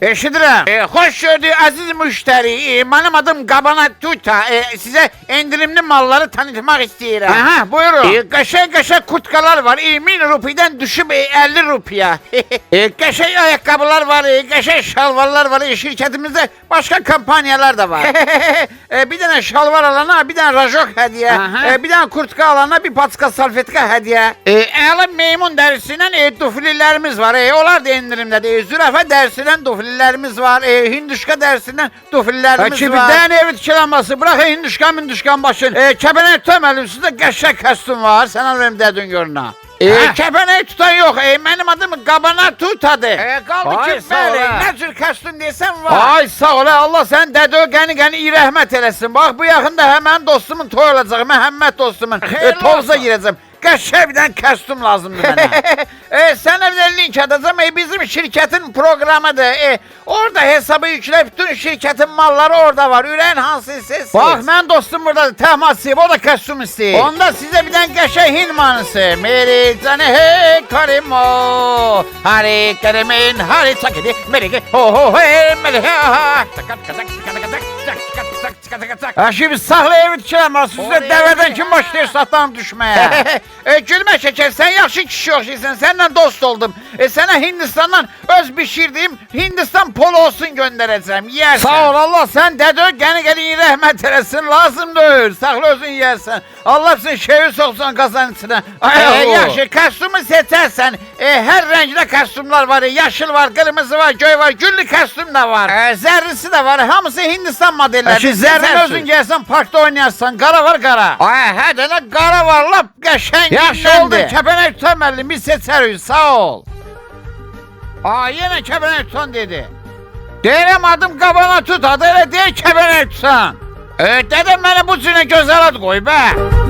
Eşidirəm. Hoş gördük aziz müşteri. Benim adım Qabana Tuta. Size indirimli malları tanıtmak istiyorum. Aha, buyurun. Qəşəng kurtkalar var. 1000 rupiden düşüp 50 rupiya. Qəşəng ayakkabılar var. Qəşəng şalvarlar var. Şirketimizde başka kampanyalar da var. Bir tane şalvar alana bir tane rajok hediye. Bir tane kurtka alana bir patka salfetka hediye. Əla meymun dərisindən duflilerimiz var. Onlar da indirimdedir. Zürafə dərisindən duflilerimiz var. Hinduşka dersinden duflilerimiz var. Bir tane evi tikilenmesi. Bırak hinduşkan başın. Kəpənək tutam sizde qəşəng kostyum var. Sen alayım dedin görünə. Kəpənək tutan yok. Benim adım Qabana Tutadır. Qaldı ki bəli. Ne tür kostyum deyəsən var. Ay sağ ol. Allah sen dədə qəni iyi rəhmət eləsin. Bak bu yaxında hemen dostumun toy olacaq. Məhəmməd dostumun. Tovuza girəcəm. Qəşəng bir dənə kostyum lazımdır mənə. Sənə bir link atacağım. Bizim şirketin programıdır. Orada hesabı yükle. Bütün şirketin malları orada var. Ürəyin hansı siz? Bak mən dostum buradadır. Təhmasıyım. O da kostyum istəyir. Onda size bir dənə qəşəng Hind manısı. Meri canı hey karimo. Hari karimin hari çakidi. Meri ho ho hey meri ha. Şimdi sağla evi tikiləm. Sizde dəvədən kim başlayır satan düşmeye? Gülme şeker, sen yaxşı kişi oxşayırsan, seninle dost oldum. Sana Hindistan'dan öz pişirdiğim Hindistan polosun göndereceğim, yersen. Sağ ol Allah, sen dədə qəni rəhmət eləsin, lazımdır. Saxla özün yersen. Allah sen şevi soksun kazanın içine. Yaxşı, kostyumu seçersen, her renkli kostyumlar var. Yaşıl var, kırmızı var, göy var, güllü kostyum da var. Zərrisi de var, hamısı Hindistan modelleri. Zərrini özün gelsen, parkta oynayarsan, qara var qara. Hə, dənə qara var, lap qəşəng. Yaxşı oldu, kəpənək tutan müəllim, biz seçərik, sağ ol. Yenə kəpənək tutan dedi. Deyirəm adım Qabana Tut, adı elə deyil kəpənək tutan. Dedəm mənə bu cünə gözəl ad qoy, bə.